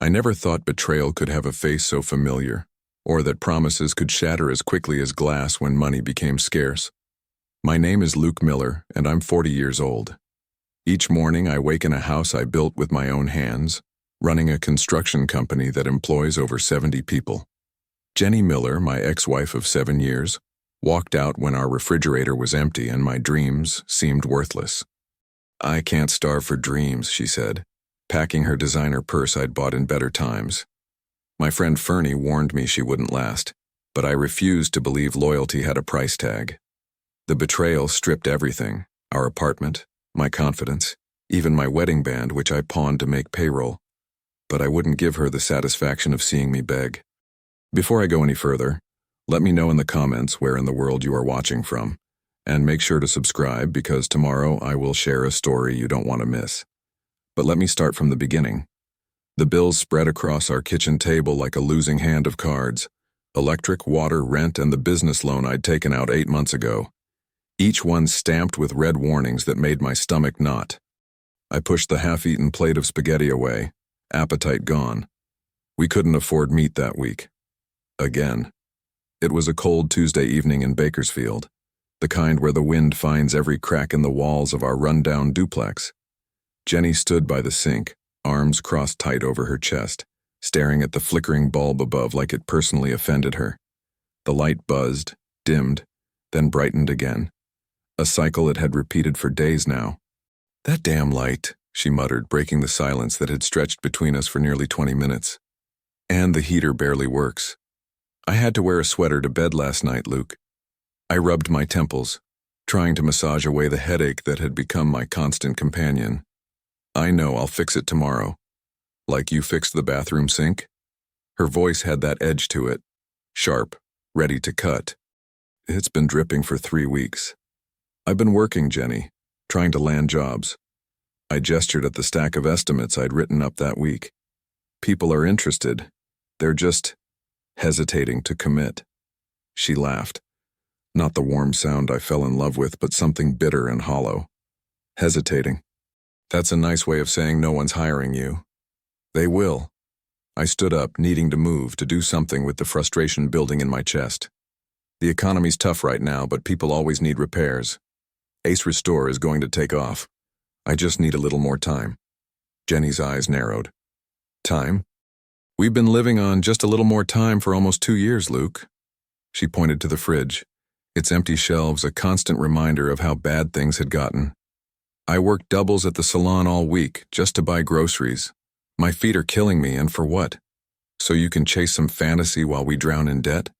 I never thought betrayal could have a face so familiar, or that promises could shatter as quickly as glass when money became scarce. My name is Luke Miller, and I'm 40 years old. Each morning I wake in a house I built with my own hands, running a construction company that employs over 70 people. Jenny Miller, my ex-wife of 7 years, walked out when our refrigerator was empty and my dreams seemed worthless. "I can't starve for dreams," she said, packing her designer purse I'd bought in better times. My friend Fernie warned me she wouldn't last, but I refused to believe loyalty had a price tag. The betrayal stripped everything: our apartment, my confidence, even my wedding band, which I pawned to make payroll. But I wouldn't give her the satisfaction of seeing me beg. Before I go any further, let me know in the comments where in the world you are watching from, and make sure to subscribe because tomorrow I will share a story you don't want to miss. But let me start from the beginning. The bills spread across our kitchen table like a losing hand of cards: electric, water, rent, and the business loan I'd taken out 8 months ago. Each one stamped with red warnings that made my stomach knot. I pushed the half-eaten plate of spaghetti away, appetite gone. We couldn't afford meat that week. Again. It was a cold Tuesday evening in Bakersfield, the kind where the wind finds every crack in the walls of our run-down duplex. Jenny stood by the sink, arms crossed tight over her chest, staring at the flickering bulb above like it personally offended her. The light buzzed, dimmed, then brightened again. A cycle it had repeated for days now. "That damn light," she muttered, breaking the silence that had stretched between us for nearly 20 minutes. "And the heater barely works. I had to wear a sweater to bed last night, Luke." I rubbed my temples, trying to massage away the headache that had become my constant companion. "I know, I'll fix it tomorrow." "Like you fixed the bathroom sink?" Her voice had that edge to it, sharp, ready to cut. "It's been dripping for 3 weeks. I've been working, Jenny, trying to land jobs." I gestured at the stack of estimates I'd written up that week. "People are interested. They're just hesitating to commit." She laughed. Not the warm sound I fell in love with, but something bitter and hollow. "Hesitating. That's a nice way of saying no one's hiring you." "They will." I stood up, needing to move, to do something with the frustration building in my chest. "The economy's tough right now, but people always need repairs. Ace Restore is going to take off. I just need a little more time." Jenny's eyes narrowed. "Time? We've been living on just a little more time for almost 2 years, Luke." She pointed to the fridge, its empty shelves a constant reminder of how bad things had gotten. "I worked doubles at the salon all week just to buy groceries. My feet are killing me, and for what? So you can chase some fantasy while we drown in debt?"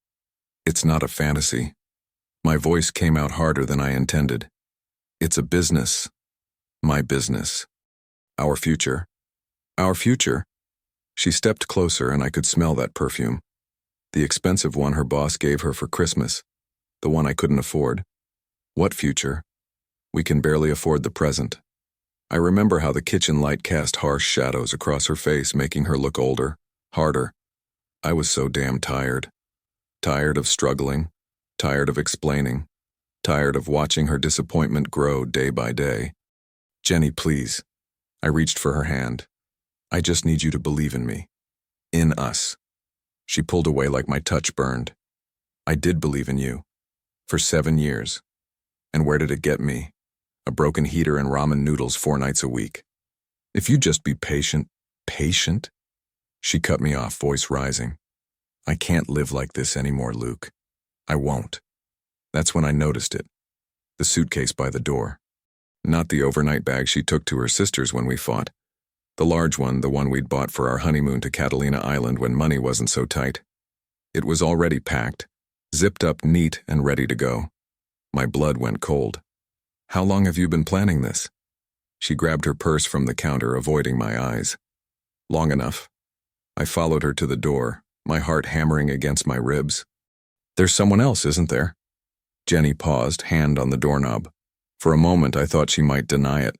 "It's not a fantasy." My voice came out harder than I intended. "It's a business. My business. Our future. Our future." She stepped closer and I could smell that perfume. The expensive one her boss gave her for Christmas. The one I couldn't afford. "What future? We can barely afford the present." I remember how the kitchen light cast harsh shadows across her face, making her look older, harder. I was so damn tired. Tired of struggling, tired of explaining, tired of watching her disappointment grow day by day. "Jenny, please." I reached for her hand. "I just need you to believe in me. In us." She pulled away like my touch burned. "I did believe in you. For 7 years. And where did it get me? A broken heater and ramen noodles 4 nights a week. If you'd just be patient." "Patient?" She cut me off, voice rising. "I can't live like this anymore, Luke. I won't." That's when I noticed it. The suitcase by the door. Not the overnight bag she took to her sister's when we fought. The large one, the one we'd bought for our honeymoon to Catalina Island when money wasn't so tight. It was already packed, zipped up neat and ready to go. My blood went cold. "How long have you been planning this?" She grabbed her purse from the counter, avoiding my eyes. "Long enough." I followed her to the door, my heart hammering against my ribs. "There's someone else, isn't there?" Jenny paused, hand on the doorknob. For a moment I thought she might deny it,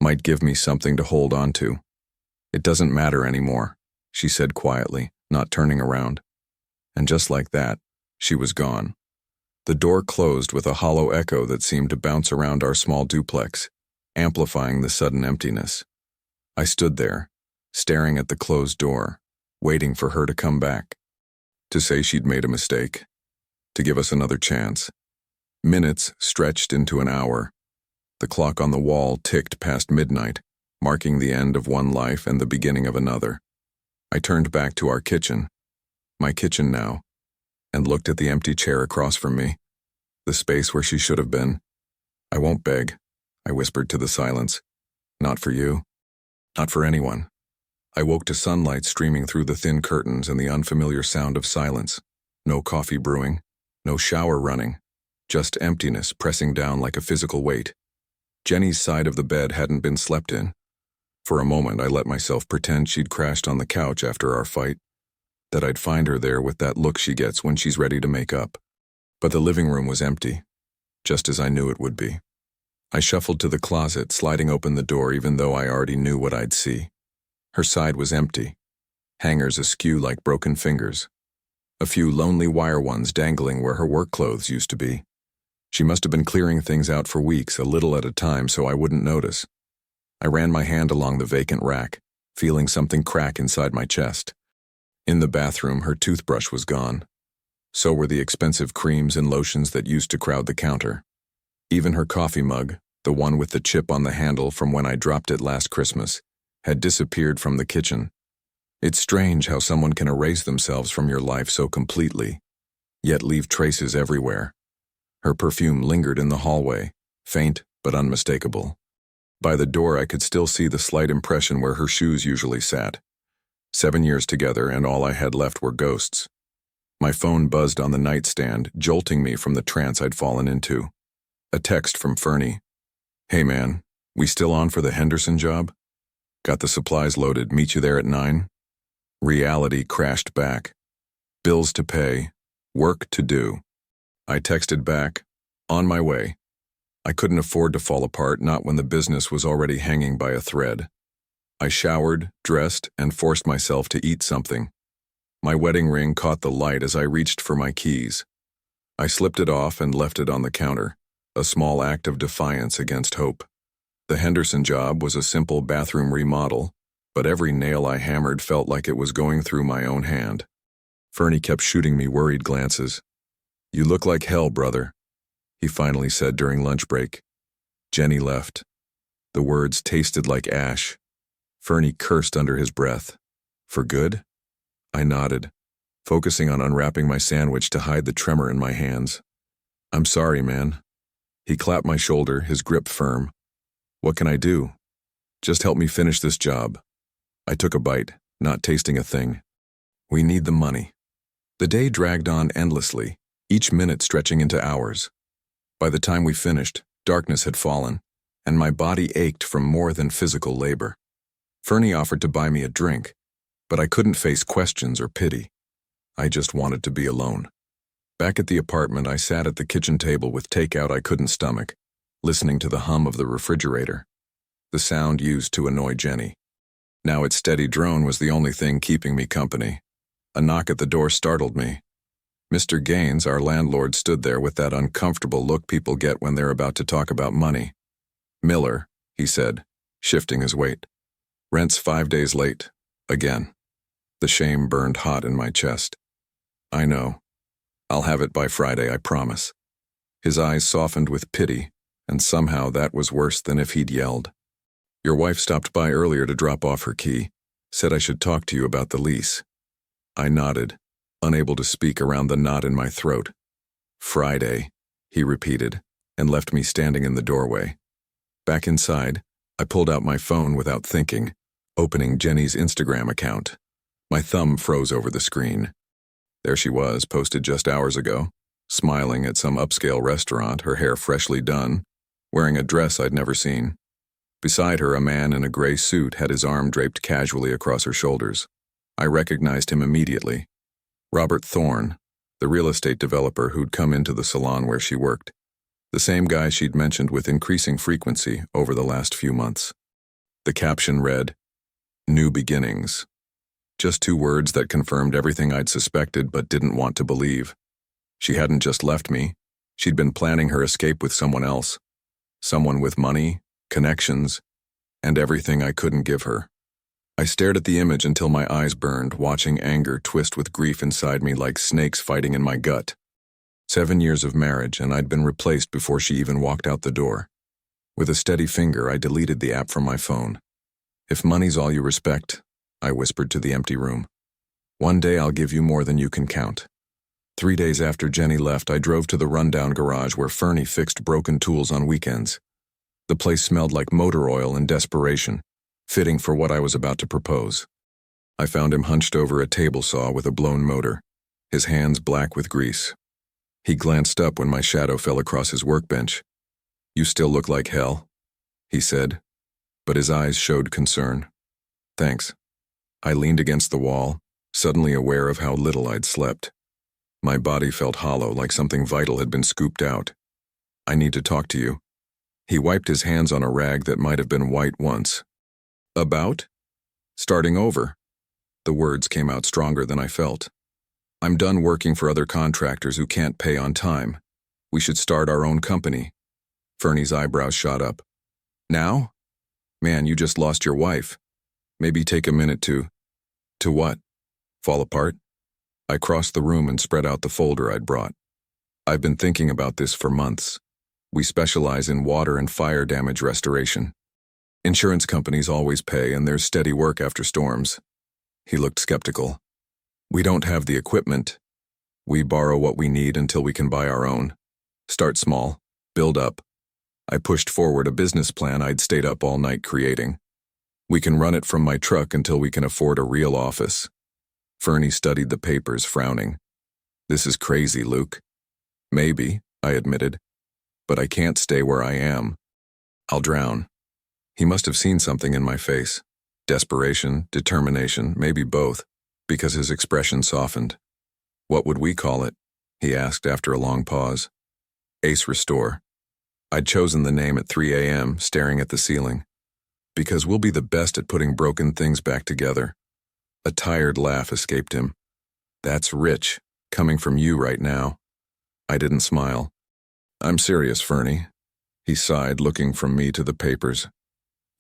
might give me something to hold on to. "It doesn't matter anymore," she said quietly, not turning around. And just like that, she was gone. The door closed with a hollow echo that seemed to bounce around our small duplex, amplifying the sudden emptiness. I stood there, staring at the closed door, waiting for her to come back, to say she'd made a mistake, to give us another chance. Minutes stretched into an hour. The clock on the wall ticked past midnight, marking the end of one life and the beginning of another. I turned back to our kitchen, my kitchen now, and looked at the empty chair across from me, the space where she should have been. "I won't beg," I whispered to the silence. "Not for you. Not for anyone." I woke to sunlight streaming through the thin curtains and the unfamiliar sound of silence. No coffee brewing, no shower running, just emptiness pressing down like a physical weight. Jenny's side of the bed hadn't been slept in. For a moment I let myself pretend she'd crashed on the couch after our fight, that I'd find her there with that look she gets when she's ready to make up. But the living room was empty, just as I knew it would be. I shuffled to the closet, sliding open the door even though I already knew what I'd see. Her side was empty, hangers askew like broken fingers. A few lonely wire ones dangling where her work clothes used to be. She must have been clearing things out for weeks, a little at a time, so I wouldn't notice. I ran my hand along the vacant rack, feeling something crack inside my chest. In the bathroom, her toothbrush was gone. So were the expensive creams and lotions that used to crowd the counter. Even her coffee mug, the one with the chip on the handle from when I dropped it last Christmas, had disappeared from the kitchen. It's strange how someone can erase themselves from your life so completely, yet leave traces everywhere. Her perfume lingered in the hallway, faint but unmistakable. By the door I could still see the slight impression where her shoes usually sat. 7 years together and all I had left were ghosts. My phone buzzed on the nightstand, jolting me from the trance I'd fallen into. A text from Fernie. "Hey man, we still on for the Henderson job? Got the supplies loaded, meet you there at 9? Reality crashed back. Bills to pay, work to do. I texted back, "On my way." I couldn't afford to fall apart, not when the business was already hanging by a thread. I showered, dressed, and forced myself to eat something. My wedding ring caught the light as I reached for my keys. I slipped it off and left it on the counter, a small act of defiance against hope. The Henderson job was a simple bathroom remodel, but every nail I hammered felt like it was going through my own hand. Fernie kept shooting me worried glances. "You look like hell, brother," he finally said during lunch break. Jenny left. The words tasted like ash. Fernie cursed under his breath. "For good?" I nodded, focusing on unwrapping my sandwich to hide the tremor in my hands. "I'm sorry, man." He clapped my shoulder, his grip firm. "What can I do? Just help me finish this job." I took a bite, not tasting a thing. "We need the money." The day dragged on endlessly, each minute stretching into hours. By the time we finished, darkness had fallen, and my body ached from more than physical labor. Fernie offered to buy me a drink, but I couldn't face questions or pity. I just wanted to be alone. Back at the apartment, I sat at the kitchen table with takeout I couldn't stomach, listening to the hum of the refrigerator, the sound used to annoy Jenny. Now its steady drone was the only thing keeping me company. A knock at the door startled me. Mr. Gaines, our landlord, stood there with that uncomfortable look people get when they're about to talk about money. "Miller," he said, shifting his weight. "Rent's 5 days late. Again." The shame burned hot in my chest. "I know. I'll have it by Friday, I promise." His eyes softened with pity, and somehow that was worse than if he'd yelled. "Your wife stopped by earlier to drop off her key. Said I should talk to you about the lease." I nodded, unable to speak around the knot in my throat. "Friday," he repeated, and left me standing in the doorway. Back inside, I pulled out my phone without thinking, opening Jenny's Instagram account. My thumb froze over the screen. There she was, posted just hours ago, smiling at some upscale restaurant, her hair freshly done, wearing a dress I'd never seen. Beside her, a man in a gray suit had his arm draped casually across her shoulders. I recognized him immediately. Robert Thorne, the real estate developer who'd come into the salon where she worked. The same guy she'd mentioned with increasing frequency over the last few months. The caption read, "New beginnings." Just 2 words that confirmed everything I'd suspected but didn't want to believe. She hadn't just left me. She'd been planning her escape with someone else. Someone with money, connections, and everything I couldn't give her. I stared at the image until my eyes burned, watching anger twist with grief inside me like snakes fighting in my gut. 7 years of marriage, and I'd been replaced before she even walked out the door. With a steady finger, I deleted the app from my phone. "If money's all you respect," I whispered to the empty room, "one day I'll give you more than you can count." 3 days after Jenny left, I drove to the rundown garage where Fernie fixed broken tools on weekends. The place smelled like motor oil and desperation, fitting for what I was about to propose. I found him hunched over a table saw with a blown motor, his hands black with grease. He glanced up when my shadow fell across his workbench. "You still look like hell," he said, but his eyes showed concern. "Thanks." I leaned against the wall, suddenly aware of how little I'd slept. My body felt hollow, like something vital had been scooped out. "I need to talk to you." He wiped his hands on a rag that might have been white once. "About?" "Starting over." The words came out stronger than I felt. "I'm done working for other contractors who can't pay on time. We should start our own company." Fernie's eyebrows shot up. "Now? Man, you just lost your wife. Maybe take a minute to..." "To what? Fall apart?" I crossed the room and spread out the folder I'd brought. "I've been thinking about this for months. We specialize in water and fire damage restoration. Insurance companies always pay, and there's steady work after storms." He looked skeptical. "We don't have the equipment. We borrow what we need until we can buy our own. Start small, build up." I pushed forward a business plan I'd stayed up all night creating. "We can run it from my truck until we can afford a real office." Fernie studied the papers, frowning. "This is crazy, Luke." "Maybe," I admitted, "but I can't stay where I am. I'll drown." He must have seen something in my face. Desperation, determination, maybe both, because his expression softened. "What would we call it?" he asked after a long pause. "Ace Restore." I'd chosen the name at 3 a.m., staring at the ceiling. "Because we'll be the best at putting broken things back together." A tired laugh escaped him. "That's rich, coming from you right now." I didn't smile. "I'm serious, Fernie." He sighed, looking from me to the papers.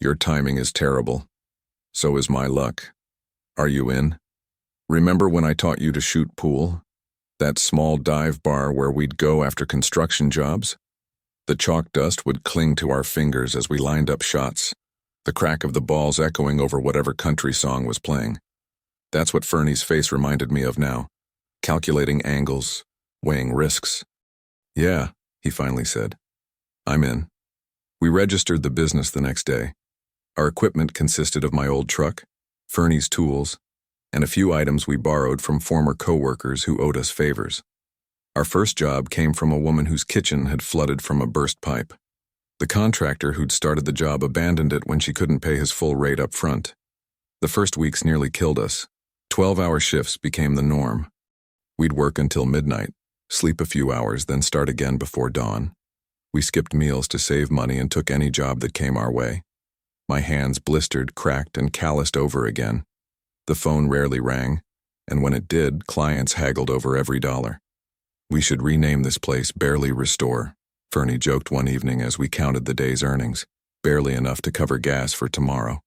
"Your timing is terrible. So is my luck. Are you in? Remember when I taught you to shoot pool? That small dive bar where we'd go after construction jobs? The chalk dust would cling to our fingers as we lined up shots, the crack of the balls echoing over whatever country song was playing. That's what Fernie's face reminded me of now, calculating angles, weighing risks. "Yeah," he finally said. "I'm in." We registered the business the next day. Our equipment consisted of my old truck, Fernie's tools, and a few items we borrowed from former co-workers who owed us favors. Our first job came from a woman whose kitchen had flooded from a burst pipe. The contractor who'd started the job abandoned it when she couldn't pay his full rate up front. The first weeks nearly killed us. 12-hour shifts became the norm. We'd work until midnight, sleep a few hours, then start again before dawn. We skipped meals to save money and took any job that came our way. My hands blistered, cracked, and calloused over again. The phone rarely rang, and when it did, clients haggled over every dollar. "We should rename this place Barely Restore," Fernie joked one evening as we counted the day's earnings, barely enough to cover gas for tomorrow.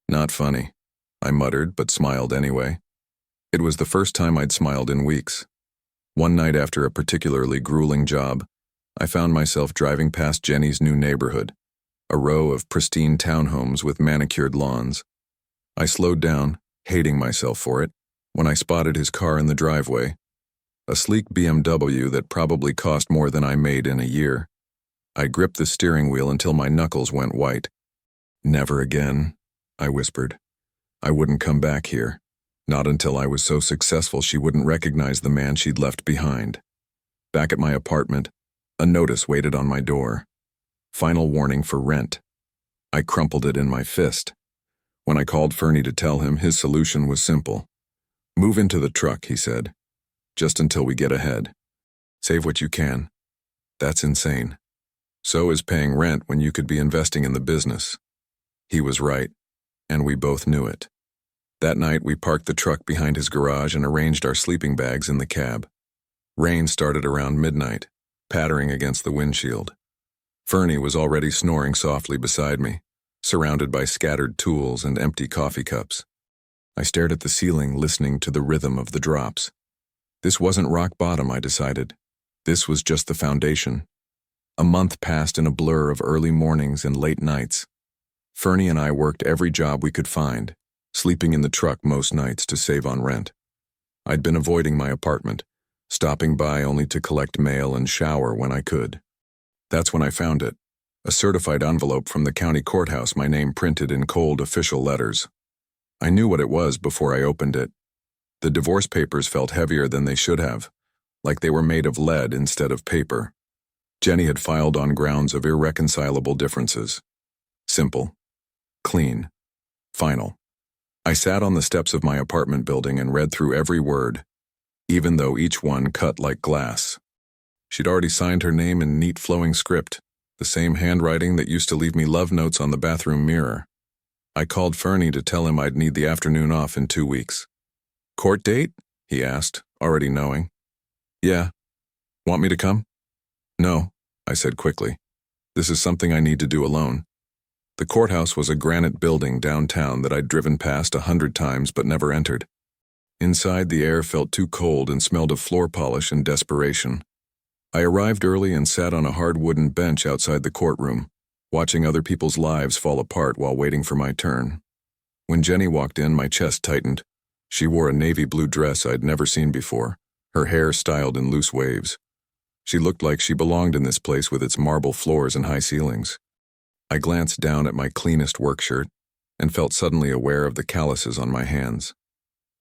"Not funny," I muttered, but smiled anyway. It was the first time I'd smiled in weeks. One night after a particularly grueling job, I found myself driving past Jenny's new neighborhood, a row of pristine townhomes with manicured lawns. I slowed down, hating myself for it, when I spotted his car in the driveway, a sleek BMW that probably cost more than I made in a year. I gripped the steering wheel until my knuckles went white. "Never again," I whispered. I wouldn't come back here, not until I was so successful she wouldn't recognize the man she'd left behind. Back at my apartment, a notice waited on my door. Final warning for rent. I crumpled it in my fist. When I called Fernie to tell him, his solution was simple. "Move into the truck," he said. "Just until we get ahead. Save what you can." That's insane. So is paying rent when you could be investing in the business. He was right, and we both knew it. That night, we parked the truck behind his garage and arranged our sleeping bags in the cab. Rain started around midnight, pattering against the windshield. Fernie was already snoring softly beside me, surrounded by scattered tools and empty coffee cups. I stared at the ceiling, listening to the rhythm of the drops. This wasn't rock bottom, I decided. This was just the foundation. A month passed in a blur of early mornings and late nights. Fernie and I worked every job we could find, sleeping in the truck most nights to save on rent. I'd been avoiding my apartment, stopping by only to collect mail and shower when I could. That's when I found it, a certified envelope from the county courthouse, my name printed in cold official letters. I knew what it was before I opened it. The divorce papers felt heavier than they should have, like they were made of lead instead of paper. Jenny had filed on grounds of irreconcilable differences. Simple, clean, final. I sat on the steps of my apartment building and read through every word, even though each one cut like glass. She'd already signed her name in neat flowing script, the same handwriting that used to leave me love notes on the bathroom mirror. I called Fernie to tell him I'd need the afternoon off in 2 weeks. Court date? He asked, already knowing. Yeah. Want me to come? No, I said quickly. This is something I need to do alone. The courthouse was a granite building downtown that I'd driven past 100 times but never entered. Inside, the air felt too cold and smelled of floor polish and desperation. I arrived early and sat on a hard wooden bench outside the courtroom, watching other people's lives fall apart while waiting for my turn. When Jenny walked in, my chest tightened. She wore a navy blue dress I'd never seen before, her hair styled in loose waves. She looked like she belonged in this place with its marble floors and high ceilings. I glanced down at my cleanest work shirt and felt suddenly aware of the calluses on my hands.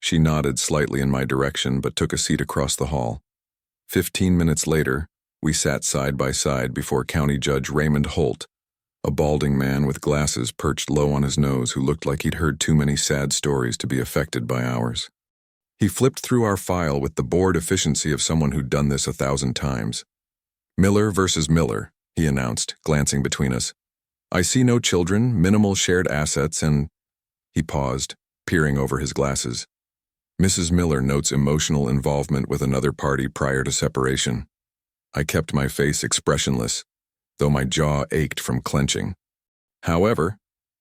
She nodded slightly in my direction but took a seat across the hall. 15 minutes later, we sat side by side before County Judge Raymond Holt, a balding man with glasses perched low on his nose who looked like he'd heard too many sad stories to be affected by ours. He flipped through our file with the bored efficiency of someone who'd done this 1,000 times. Miller versus Miller, he announced, glancing between us. I see no children, minimal shared assets, and... He paused, peering over his glasses. Mrs. Miller notes emotional involvement with another party prior to separation. I kept my face expressionless, though my jaw ached from clenching. However,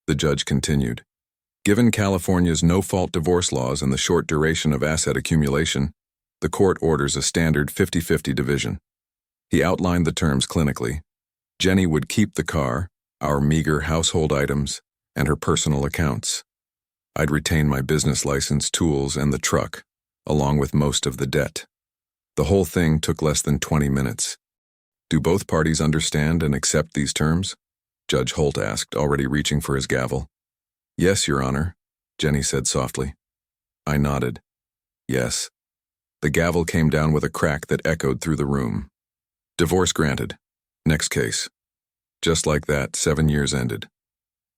the judge continued, given California's no-fault divorce laws and the short duration of asset accumulation, the court orders a standard 50-50 division. He outlined the terms clinically. Jenny would keep the car, our meager household items, and her personal accounts. I'd retain my business license, tools, and the truck, along with most of the debt. The whole thing took less than 20 minutes. Do both parties understand and accept these terms? Judge Holt asked, already reaching for his gavel. Yes, Your Honor, Jenny said softly. I nodded. Yes. The gavel came down with a crack that echoed through the room. Divorce granted. Next case. Just like that, 7 years ended.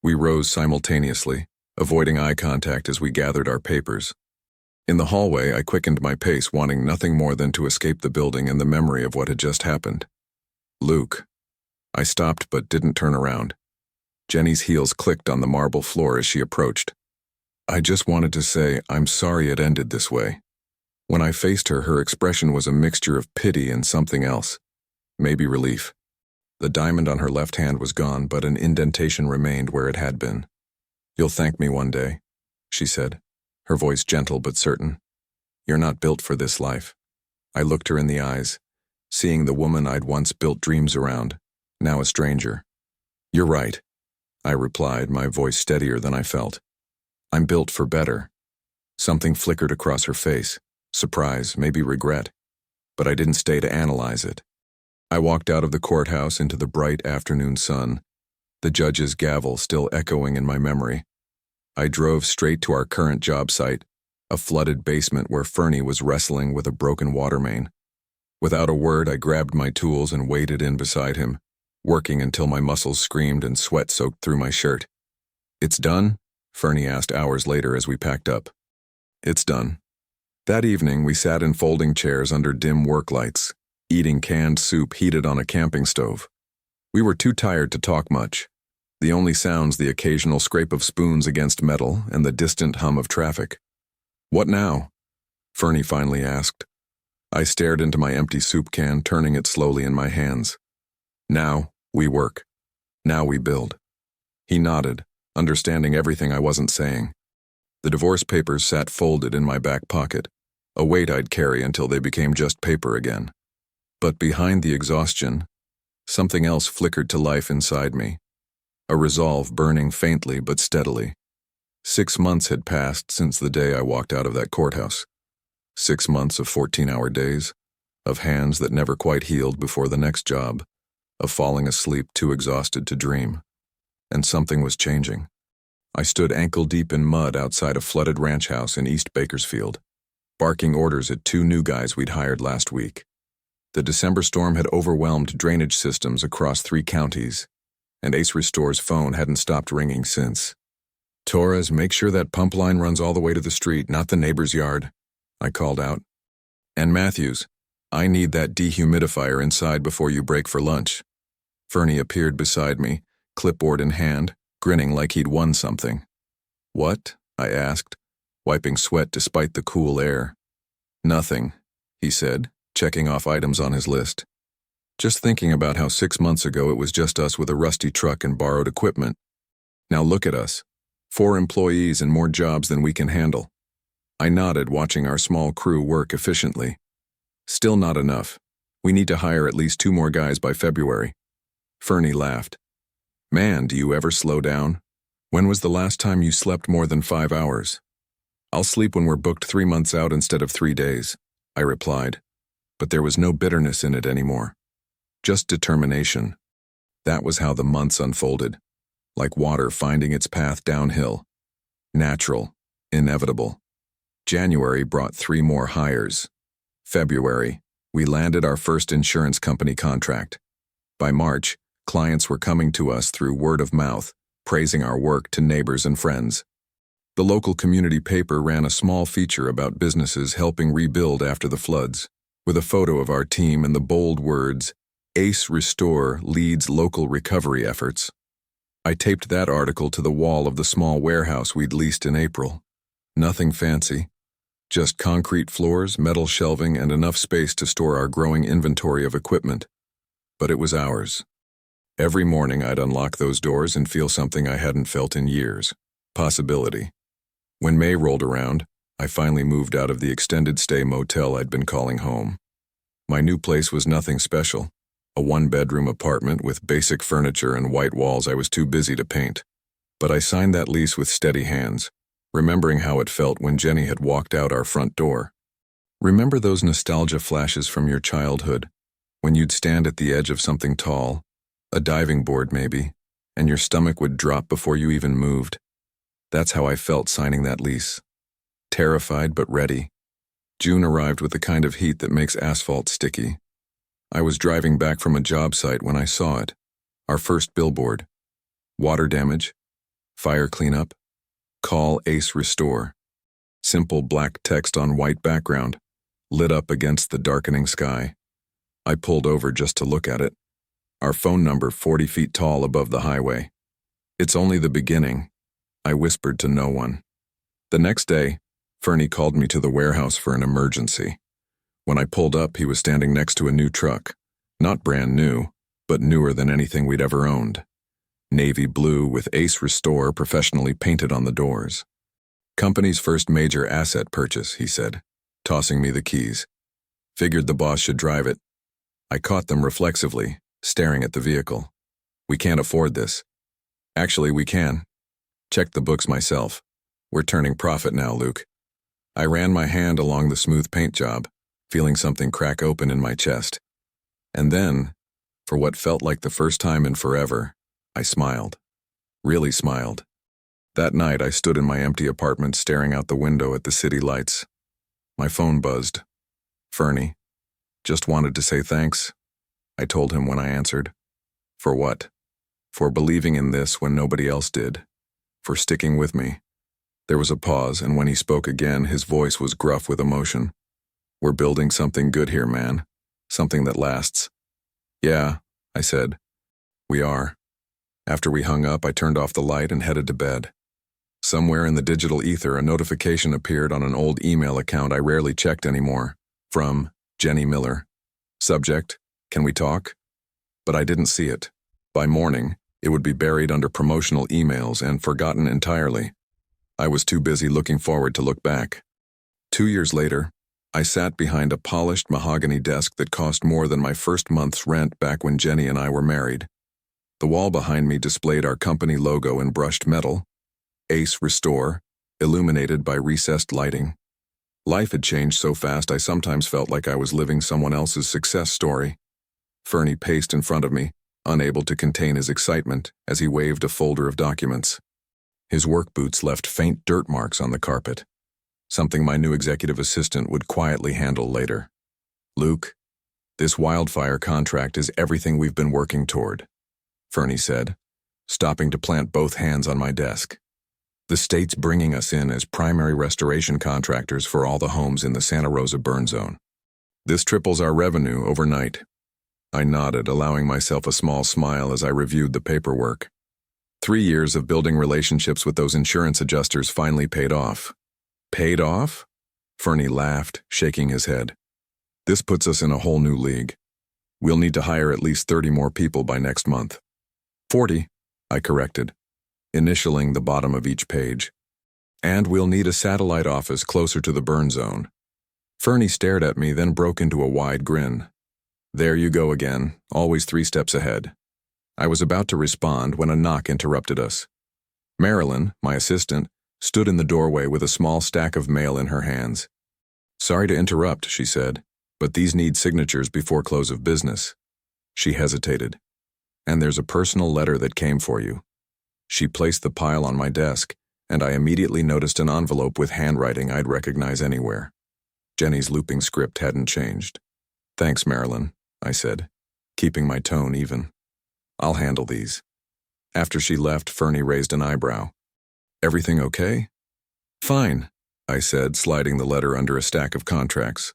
We rose simultaneously, avoiding eye contact as we gathered our papers. In the hallway, I quickened my pace, wanting nothing more than to escape the building and the memory of what had just happened. Luke. I stopped but didn't turn around. Jenny's heels clicked on the marble floor as she approached. I just wanted to say, I'm sorry it ended this way. When I faced her, her expression was a mixture of pity and something else. Maybe relief. The diamond on her left hand was gone, but an indentation remained where it had been. You'll thank me one day, she said, her voice gentle but certain. You're not built for this life. I looked her in the eyes, seeing the woman I'd once built dreams around, now a stranger. You're right, I replied, my voice steadier than I felt. I'm built for better. Something flickered across her face, surprise, maybe regret, but I didn't stay to analyze it. I walked out of the courthouse into the bright afternoon sun, the judge's gavel still echoing in my memory. I drove straight to our current job site, a flooded basement where Fernie was wrestling with a broken water main. Without a word, I grabbed my tools and waded in beside him, working until my muscles screamed and sweat soaked through my shirt. It's done? Fernie asked hours later as we packed up. It's done. That evening, we sat in folding chairs under dim work lights, eating canned soup heated on a camping stove. We were too tired to talk much. The only sounds the occasional scrape of spoons against metal and the distant hum of traffic. What now? Fernie finally asked. I stared into my empty soup can, turning it slowly in my hands. Now, we work. Now we build. He nodded, understanding everything I wasn't saying. The divorce papers sat folded in my back pocket, a weight I'd carry until they became just paper again. But behind the exhaustion, something else flickered to life inside me, a resolve burning faintly but steadily. 6 months had passed since the day I walked out of that courthouse. 6 months of 14-hour days, of hands that never quite healed before the next job, of falling asleep too exhausted to dream. And something was changing. I stood ankle-deep in mud outside a flooded ranch house in East Bakersfield, barking orders at 2 new guys we'd hired last week. The December storm had overwhelmed drainage systems across 3 counties, and Ace Restore's phone hadn't stopped ringing since. "Torres, make sure that pump line runs all the way to the street, not the neighbor's yard," I called out. "And Matthews, I need that dehumidifier inside before you break for lunch." Fernie appeared beside me, clipboard in hand, grinning like he'd won something. "What?" I asked, wiping sweat despite the cool air. "Nothing," he said, checking off items on his list. "Just thinking about how 6 months ago it was just us with a rusty truck and borrowed equipment. Now look at us. 4 employees and more jobs than we can handle." I nodded, watching our small crew work efficiently. "Still not enough. We need to hire at least 2 more guys by February." Fernie laughed. "Man, do you ever slow down? When was the last time you slept more than 5 hours?" "I'll sleep when we're booked 3 months out instead of 3 days," I replied. But there was no bitterness in it anymore. Just determination. That was how the months unfolded, like water finding its path downhill. Natural, inevitable. January brought 3 more hires. February, we landed our first insurance company contract. By March, clients were coming to us through word of mouth, praising our work to neighbors and friends. The local community paper ran a small feature about businesses helping rebuild after the floods, with a photo of our team and the bold words, "Ace Restore leads local recovery efforts." I taped that article to the wall of the small warehouse we'd leased in April. Nothing fancy, just concrete floors, metal shelving, and enough space to store our growing inventory of equipment. But it was ours. Every morning I'd unlock those doors and feel something I hadn't felt in years. Possibility. When May rolled around, I finally moved out of the extended stay motel I'd been calling home. My new place was nothing special, a 1-bedroom apartment with basic furniture and white walls I was too busy to paint. But I signed that lease with steady hands, remembering how it felt when Jenny had walked out our front door. Remember those nostalgia flashes from your childhood, when you'd stand at the edge of something tall, a diving board maybe, and your stomach would drop before you even moved? That's how I felt signing that lease. Terrified but ready. June arrived with the kind of heat that makes asphalt sticky. I was driving back from a job site when I saw it. Our first billboard. Water damage. Fire cleanup. Call Ace Restore. Simple black text on white background, lit up against the darkening sky. I pulled over just to look at it. Our phone number 40 feet tall above the highway. "It's only the beginning," I whispered to no one. The next day, Fernie called me to the warehouse for an emergency. When I pulled up, he was standing next to a new truck. Not brand new, but newer than anything we'd ever owned. Navy blue with Ace Restore professionally painted on the doors. "Company's first major asset purchase," he said, tossing me the keys. Figured the boss should drive it. I caught them reflexively, staring at the vehicle. "We can't afford this." "Actually, we can. Checked the books myself. We're turning profit now, Luke." I ran my hand along the smooth paint job, feeling something crack open in my chest. And then, for what felt like the first time in forever, I smiled. Really smiled. That night I stood in my empty apartment staring out the window at the city lights. My phone buzzed. "Fernie. Just wanted to say thanks," I told him when I answered. "For what?" "For believing in this when nobody else did. For sticking with me." There was a pause, and when he spoke again, his voice was gruff with emotion. "We're building something good here, man. Something that lasts." "Yeah," I said. "We are." After we hung up, I turned off the light and headed to bed. Somewhere in the digital ether, a notification appeared on an old email account I rarely checked anymore. From Jenny Miller. Subject, "Can we talk?" But I didn't see it. By morning, It would be buried under promotional emails and forgotten entirely. I was too busy looking forward to look back. 2 years later, I sat behind a polished mahogany desk that cost more than my first month's rent back when Jenny and I were married. The wall behind me displayed our company logo in brushed metal, Ace Restore, illuminated by recessed lighting. Life had changed so fast I sometimes felt like I was living someone else's success story. Fernie paced in front of me, unable to contain his excitement as he waved a folder of documents. His work boots left faint dirt marks on the carpet, something my new executive assistant would quietly handle later. "Luke, this wildfire contract is everything we've been working toward," Fernie said, stopping to plant both hands on my desk. "The state's bringing us in as primary restoration contractors for all the homes in the Santa Rosa burn zone. This triples our revenue overnight." I nodded, allowing myself a small smile as I reviewed the paperwork. 3 years of building relationships with those insurance adjusters finally paid off. "Paid off?" Fernie laughed, shaking his head. "This puts us in a whole new league. We'll need to hire at least 30 more people by next month." 40, I corrected, initialing the bottom of each page. "And we'll need a satellite office closer to the burn zone." Fernie stared at me, then broke into a wide grin. "There you go again, always 3 steps ahead." I was about to respond when a knock interrupted us. Marilyn, my assistant, stood in the doorway with a small stack of mail in her hands. "Sorry to interrupt," she said, "but these need signatures before close of business." She hesitated. "And there's a personal letter that came for you." She placed the pile on my desk, and I immediately noticed an envelope with handwriting I'd recognize anywhere. Jenny's looping script hadn't changed. "Thanks, Marilyn," I said, keeping my tone even. "I'll handle these." After she left, Fernie raised an eyebrow. "Everything okay?" "Fine," I said, sliding the letter under a stack of contracts.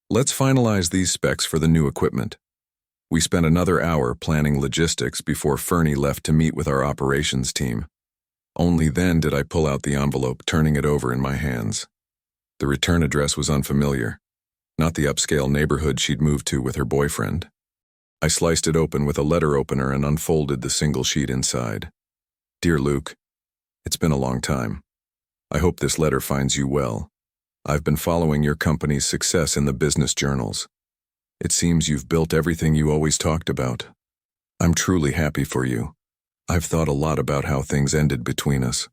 "Let's finalize these specs for the new equipment." We spent another hour planning logistics before Fernie left to meet with our operations team. Only then did I pull out the envelope, turning it over in my hands. The return address was unfamiliar, not the upscale neighborhood she'd moved to with her boyfriend. I sliced it open with a letter opener and unfolded the single sheet inside. "Dear Luke, it's been a long time. I hope this letter finds you well. I've been following your company's success in the business journals. It seems you've built everything you always talked about. I'm truly happy for you. I've thought a lot about how things ended between us.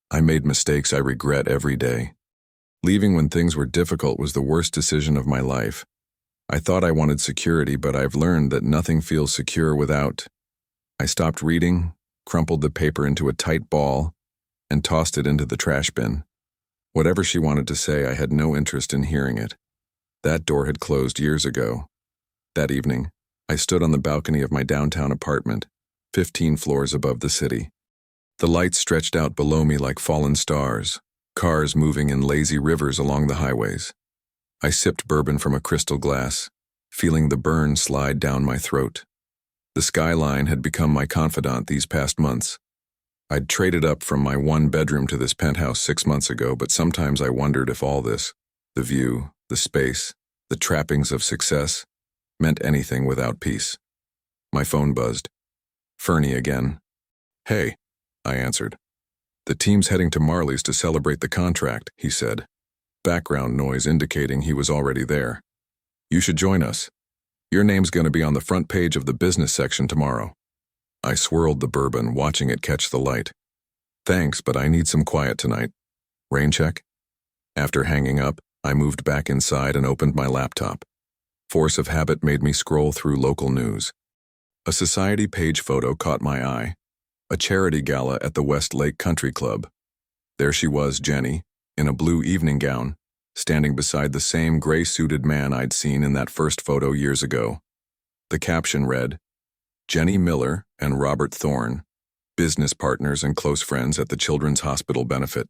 I made mistakes I regret every day. Leaving when things were difficult was the worst decision of my life. I thought I wanted security, but I've learned that nothing feels secure without." I stopped reading, crumpled the paper into a tight ball, and tossed it into the trash bin. Whatever she wanted to say, I had no interest in hearing it. That door had closed years ago. That evening, I stood on the balcony of my downtown apartment, 15 floors above the city. The lights stretched out below me like fallen stars, cars moving in lazy rivers along the highways. I sipped bourbon from a crystal glass, feeling the burn slide down my throat. The skyline had become my confidant these past months. I'd traded up from my 1-bedroom to this penthouse 6 months ago, but sometimes I wondered if all this, the view, the space, the trappings of success, meant anything without peace. My phone buzzed. Fernie again. "Hey," I answered. "The team's heading to Marley's to celebrate the contract," he said, background noise indicating he was already there. "You should join us. Your name's going to be on the front page of the business section tomorrow." I swirled the bourbon, watching it catch the light. "Thanks, but I need some quiet tonight. Rain check?" After hanging up, I moved back inside and opened my laptop. Force of habit made me scroll through local news. A society page photo caught my eye. A charity gala at the Westlake Country Club. There she was, Jenny, in a blue evening gown, standing beside the same gray-suited man I'd seen in that first photo years ago. The caption read, "Jenny Miller and Robert Thorne, business partners and close friends at the Children's Hospital benefit."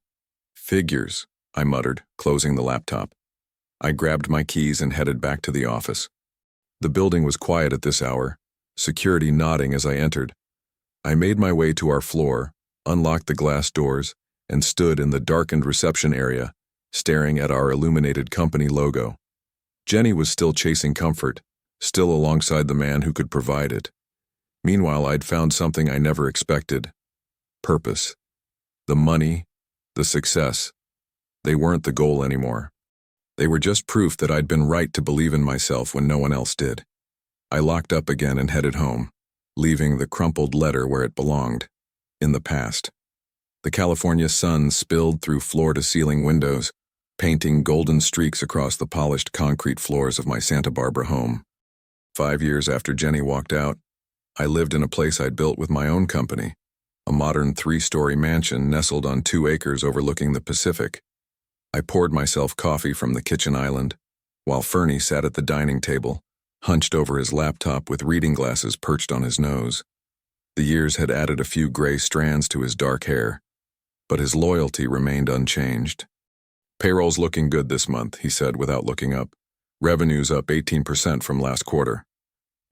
"Figures," I muttered, closing the laptop. I grabbed my keys and headed back to the office. The building was quiet at this hour, security nodding as I entered. I made my way to our floor, unlocked the glass doors, and stood in the darkened reception area, staring at our illuminated company logo. Jenny was still chasing comfort, still alongside the man who could provide it. Meanwhile, I'd found something I never expected: purpose. The money, the success, they weren't the goal anymore. They were just proof that I'd been right to believe in myself when no one else did. I locked up again and headed home, leaving the crumpled letter where it belonged, in the past. The California sun spilled through floor-to-ceiling windows, painting golden streaks across the polished concrete floors of my Santa Barbara home. 5 years after Jenny walked out, I lived in a place I'd built with my own company, a modern 3-story mansion nestled on 2 acres overlooking the Pacific. I poured myself coffee from the kitchen island, while Fernie sat at the dining table, hunched over his laptop with reading glasses perched on his nose. The years had added a few gray strands to his dark hair, but his loyalty remained unchanged. "Payroll's looking good this month," he said without looking up. "Revenue's up 18% from last quarter."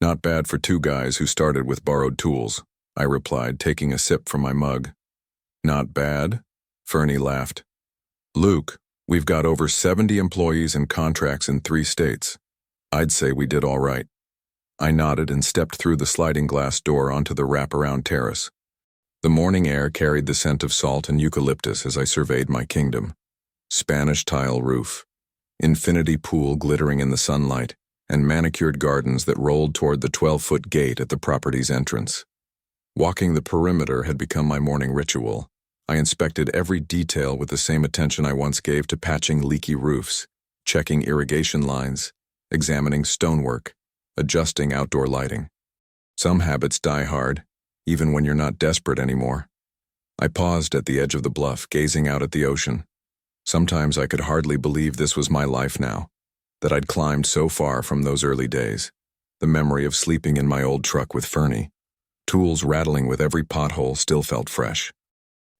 "Not bad for 2 guys who started with borrowed tools," I replied, taking a sip from my mug. "Not bad?" Fernie laughed. "Luke, we've got over 70 employees and contracts in 3 states. I'd say we did all right." I nodded and stepped through the sliding glass door onto the wraparound terrace. The morning air carried the scent of salt and eucalyptus as I surveyed my kingdom. Spanish tile roof, infinity pool glittering in the sunlight, and manicured gardens that rolled toward the 12-foot gate at the property's entrance. Walking the perimeter had become my morning ritual. I inspected every detail with the same attention I once gave to patching leaky roofs, checking irrigation lines, examining stonework, adjusting outdoor lighting. Some habits die hard, even when you're not desperate anymore. I paused at the edge of the bluff, gazing out at the ocean. Sometimes I could hardly believe this was my life now, that I'd climbed so far from those early days. The memory of sleeping in my old truck with Fernie, tools rattling with every pothole, still felt fresh.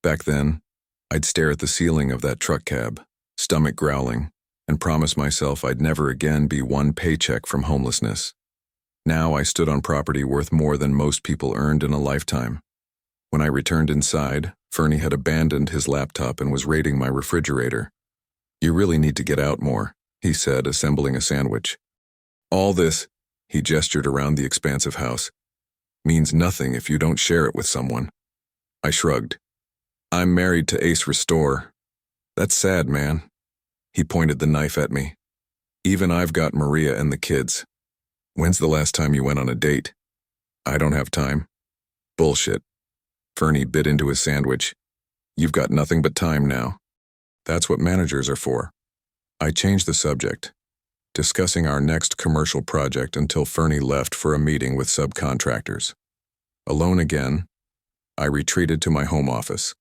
Back then, I'd stare at the ceiling of that truck cab, stomach growling, and promise myself I'd never again be one paycheck from homelessness. Now I stood on property worth more than most people earned in a lifetime. When I returned inside, Fernie had abandoned his laptop and was raiding my refrigerator. "You really need to get out more," he said, assembling a sandwich. "All this," he gestured around the expansive house, "means nothing if you don't share it with someone." I shrugged. "I'm married to Ace Restore. That's sad, man." He pointed the knife at me. "Even I've got Maria and the kids. When's the last time you went on a date?" "I don't have time." "Bullshit." Fernie bit into his sandwich. "You've got nothing but time now. That's what managers are for." I changed the subject, discussing our next commercial project until Fernie left for a meeting with subcontractors. Alone again, I retreated to my home office,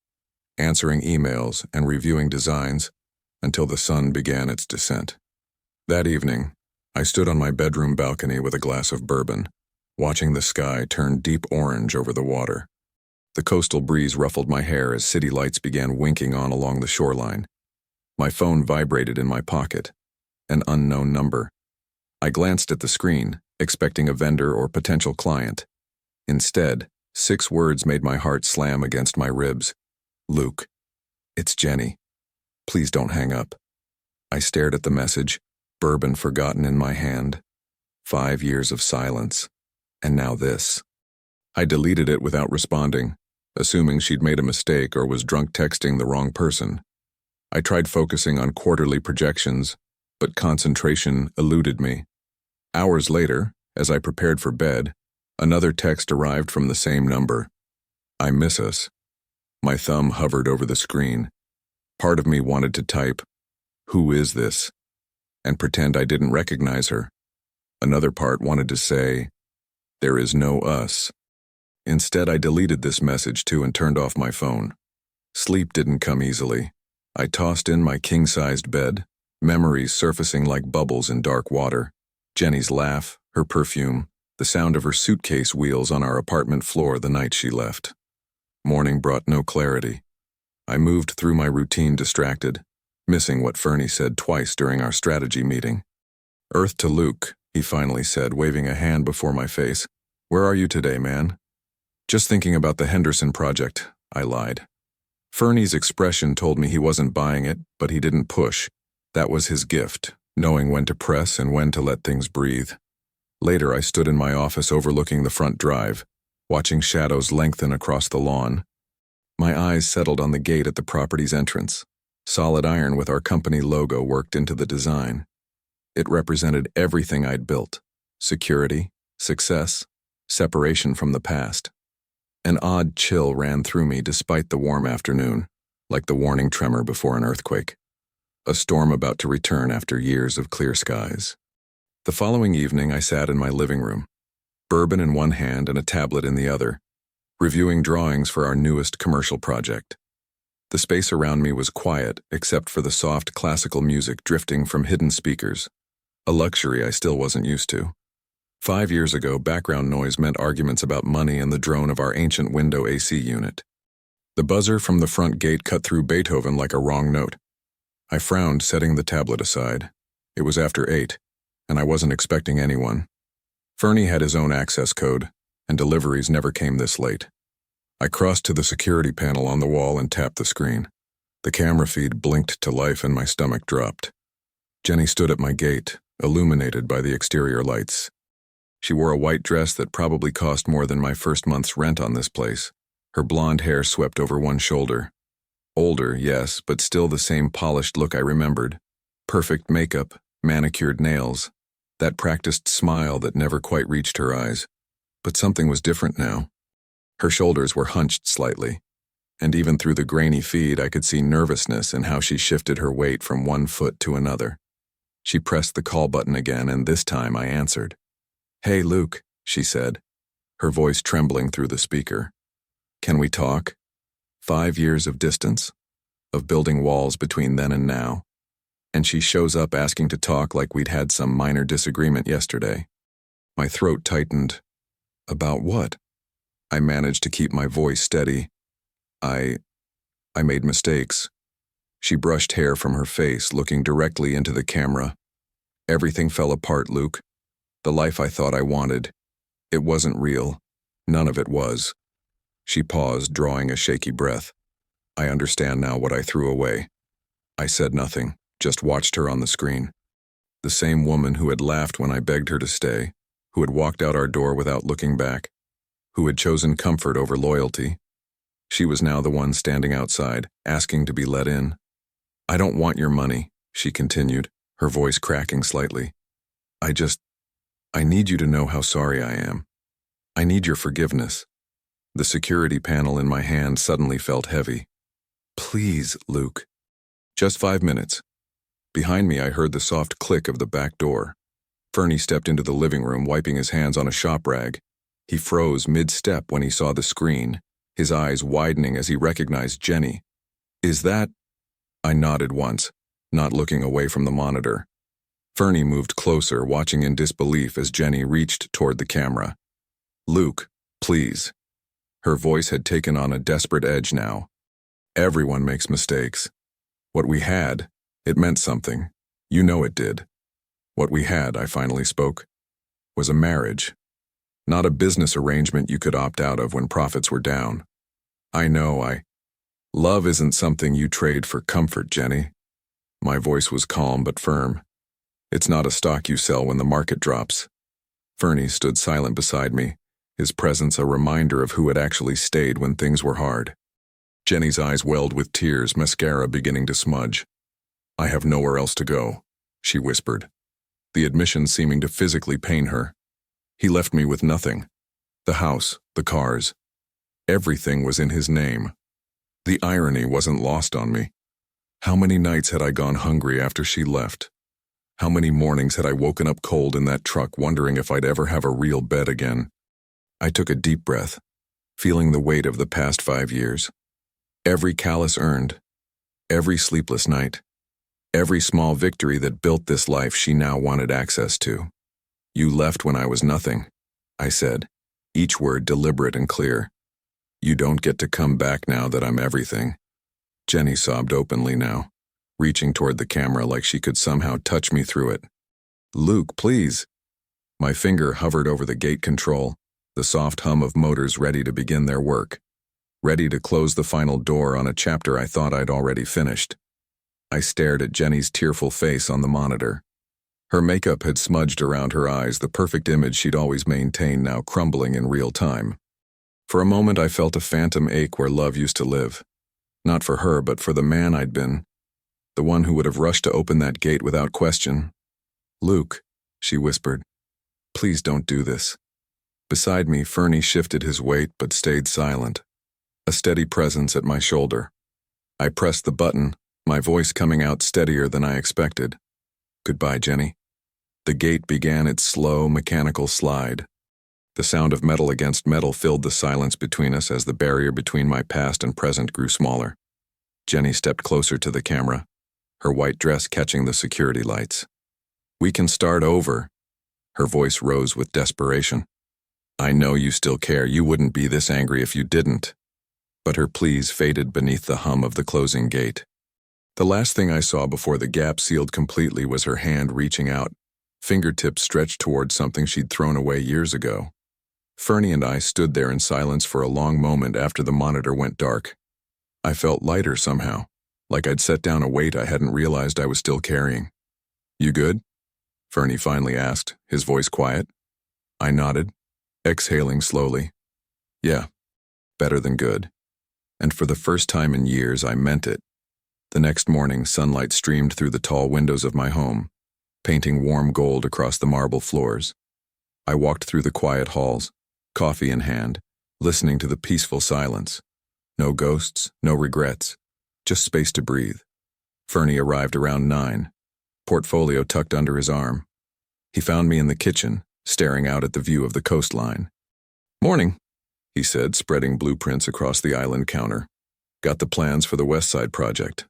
answering emails and reviewing designs until the sun began its descent. That evening, I stood on my bedroom balcony with a glass of bourbon, watching the sky turn deep orange over the water. The coastal breeze ruffled my hair as city lights began winking on along the shoreline. My phone vibrated in my pocket, an unknown number. I glanced at the screen, expecting a vendor or potential client. Instead, 6 words made my heart slam against my ribs. "Luke, it's Jenny. Please don't hang up." I stared at the message, bourbon forgotten in my hand. 5 years of silence, and now this. I deleted it without responding, assuming she'd made a mistake or was drunk texting the wrong person. I tried focusing on quarterly projections, but concentration eluded me. Hours later, as I prepared for bed, another text arrived from the same number. "I miss us." My thumb hovered over the screen. Part of me wanted to type, "Who is this?" and pretend I didn't recognize her. Another part wanted to say, "There is no us." Instead, I deleted this message too and turned off my phone. Sleep didn't come easily. I tossed in my king-sized bed, memories surfacing like bubbles in dark water. Jenny's laugh, her perfume, the sound of her suitcase wheels on our apartment floor the night she left. Morning brought no clarity. I moved through my routine distracted, missing what Fernie said twice during our strategy meeting. "Earth to Luke," he finally said, waving a hand before my face. "Where are you today, man?" "Just thinking about the Henderson project," I lied. Fernie's expression told me he wasn't buying it, but he didn't push. That was his gift, knowing when to press and when to let things breathe. Later, I stood in my office overlooking the front drive, watching shadows lengthen across the lawn. My eyes settled on the gate at the property's entrance, solid iron with our company logo worked into the design. It represented everything I'd built: security, success, separation from the past. An odd chill ran through me despite the warm afternoon, like the warning tremor before an earthquake. A storm about to return after years of clear skies. The following evening, I sat in my living room, bourbon in one hand and a tablet in the other, reviewing drawings for our newest commercial project. The space around me was quiet except for the soft classical music drifting from hidden speakers, a luxury I still wasn't used to. 5 years ago, background noise meant arguments about money and the drone of our ancient window AC unit. The buzzer from the front gate cut through Beethoven like a wrong note. I frowned, setting the tablet aside. It was after 8, and I wasn't expecting anyone. Fernie had his own access code, and deliveries never came this late. I crossed to the security panel on the wall and tapped the screen. The camera feed blinked to life and my stomach dropped. Jenny stood at my gate, illuminated by the exterior lights. She wore a white dress that probably cost more than my first month's rent on this place. Her blonde hair swept over one shoulder. Older, yes, but still the same polished look I remembered. Perfect makeup, manicured nails, that practiced smile that never quite reached her eyes. But something was different now. Her shoulders were hunched slightly, and even through the grainy feed I could see nervousness in how she shifted her weight from one foot to another. She pressed the call button again, and this time I answered. "Hey, Luke," she said, her voice trembling through the speaker. "Can we talk? 5 years of distance, of building walls between then and now. And she shows up asking to talk like we'd had some minor disagreement yesterday." My throat tightened. About what? I managed to keep my voice steady. I made mistakes. She brushed hair from her face, looking directly into the camera. "Everything fell apart, Luke. The life I thought I wanted. It wasn't real. None of it was." She paused, drawing a shaky breath. "I understand now what I threw away." I said nothing, just watched her on the screen. The same woman who had laughed when I begged her to stay, who had walked out our door without looking back, who had chosen comfort over loyalty. She was now the one standing outside, asking to be let in. "I don't want your money," she continued, her voice cracking slightly. I need you to know how sorry I am. I need your forgiveness." The security panel in my hand suddenly felt heavy. "Please, Luke." "Just 5 minutes." Behind me I heard the soft click of the back door. Fernie stepped into the living room, wiping his hands on a shop rag. He froze mid-step when he saw the screen, his eyes widening as he recognized Jenny. "Is that—" I nodded once, not looking away from the monitor. Fernie moved closer, watching in disbelief as Jenny reached toward the camera. "Luke, please." Her voice had taken on a desperate edge now. "Everyone makes mistakes. What we had, it meant something. You know it did. What we had," I finally spoke, "was a marriage. Not a business arrangement you could opt out of when profits were down. I know. Love isn't something you trade for comfort, Jenny." My voice was calm but firm. "It's not a stock you sell when the market drops." Fernie stood silent beside me, his presence a reminder of who had actually stayed when things were hard. Jenny's eyes welled with tears, mascara beginning to smudge. "I have nowhere else to go," she whispered, the admission seeming to physically pain her. "He left me with nothing. The house, the cars. Everything was in his name." The irony wasn't lost on me. How many nights had I gone hungry after she left? How many mornings had I woken up cold in that truck, wondering if I'd ever have a real bed again? I took a deep breath, feeling the weight of the past 5 years. Every callous earned, every sleepless night, every small victory that built this life she now wanted access to. "You left when I was nothing," I said, each word deliberate and clear. "You don't get to come back now that I'm everything." Jenny sobbed openly now, reaching toward the camera like she could somehow touch me through it. "Luke, please." My finger hovered over the gate control, the soft hum of motors ready to begin their work, ready to close the final door on a chapter I thought I'd already finished. I stared at Jenny's tearful face on the monitor. Her makeup had smudged around her eyes, the perfect image she'd always maintained now crumbling in real time. For a moment I felt a phantom ache where love used to live. Not for her, but for the man I'd been. The one who would have rushed to open that gate without question. "Luke," she whispered, "please don't do this." Beside me, Fernie shifted his weight but stayed silent, a steady presence at my shoulder. I pressed the button, my voice coming out steadier than I expected. "Goodbye, Jenny." The gate began its slow, mechanical slide. The sound of metal against metal filled the silence between us as the barrier between my past and present grew smaller. Jenny stepped closer to the camera, her white dress catching the security lights. "We can start over." Her voice rose with desperation. "I know you still care. You wouldn't be this angry if you didn't." But her pleas faded beneath the hum of the closing gate. The last thing I saw before the gap sealed completely was her hand reaching out, fingertips stretched toward something she'd thrown away years ago. Fernie and I stood there in silence for a long moment after the monitor went dark. I felt lighter somehow, like I'd set down a weight I hadn't realized I was still carrying. "You good?" Fernie finally asked, his voice quiet. I nodded, exhaling slowly. "Yeah, better than good." And for the first time in years, I meant it. The next morning, sunlight streamed through the tall windows of my home, painting warm gold across the marble floors. I walked through the quiet halls, coffee in hand, listening to the peaceful silence. No ghosts, no regrets, just space to breathe. Fernie arrived around 9, portfolio tucked under his arm. He found me in the kitchen, staring out at the view of the coastline. "Morning," he said, spreading blueprints across the island counter. "Got the plans for the West Side project."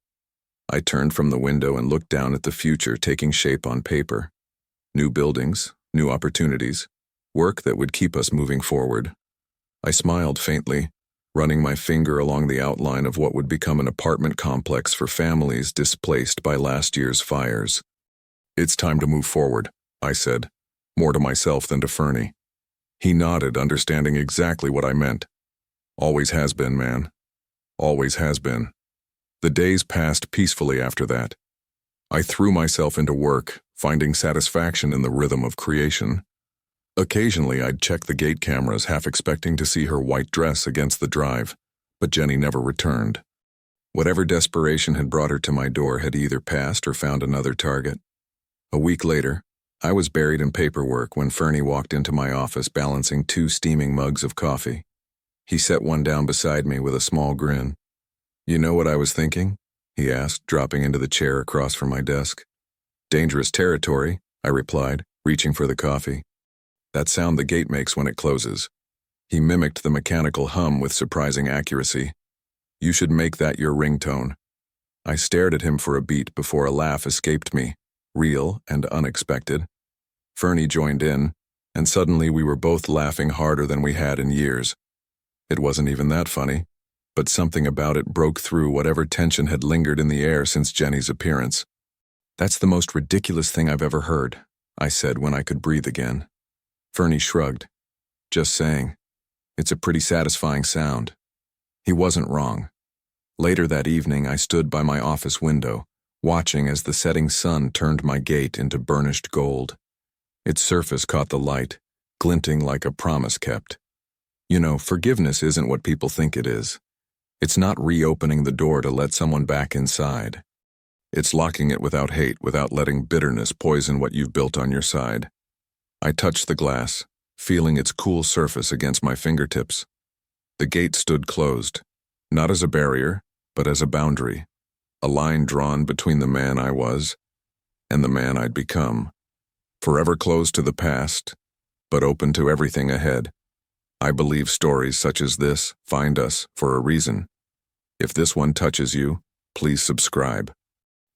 I turned from the window and looked down at the future taking shape on paper. New buildings, new opportunities, work that would keep us moving forward. I smiled faintly, running my finger along the outline of what would become an apartment complex for families displaced by last year's fires. "It's time to move forward," I said, more to myself than to Fernie. He nodded, understanding exactly what I meant. "Always has been, man. Always has been." The days passed peacefully after that. I threw myself into work, finding satisfaction in the rhythm of creation. Occasionally, I'd check the gate cameras, half expecting to see her white dress against the drive, but Jenny never returned. Whatever desperation had brought her to my door had either passed or found another target. A week later, I was buried in paperwork when Fernie walked into my office balancing 2 steaming mugs of coffee. He set one down beside me with a small grin. "You know what I was thinking?" he asked, dropping into the chair across from my desk. "Dangerous territory," I replied, reaching for the coffee. "That sound the gate makes when it closes." He mimicked the mechanical hum with surprising accuracy. "You should make that your ringtone." I stared at him for a beat before a laugh escaped me, real and unexpected. Fernie joined in, and suddenly we were both laughing harder than we had in years. It wasn't even that funny, but something about it broke through whatever tension had lingered in the air since Jenny's appearance. "That's the most ridiculous thing I've ever heard," I said when I could breathe again. Fernie shrugged. "Just saying. It's a pretty satisfying sound." He wasn't wrong. Later that evening, I stood by my office window, watching as the setting sun turned my gate into burnished gold. Its surface caught the light, glinting like a promise kept. You know, forgiveness isn't what people think it is. It's not reopening the door to let someone back inside. It's locking it without hate, without letting bitterness poison what you've built on your side. I touched the glass, feeling its cool surface against my fingertips. The gate stood closed, not as a barrier, but as a boundary, a line drawn between the man I was and the man I'd become, forever closed to the past, but open to everything ahead. I believe stories such as this find us for a reason. If this one touches you, please subscribe.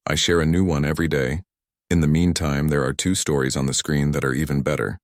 I share a new one every day. In the meantime, there are 2 stories on the screen that are even better.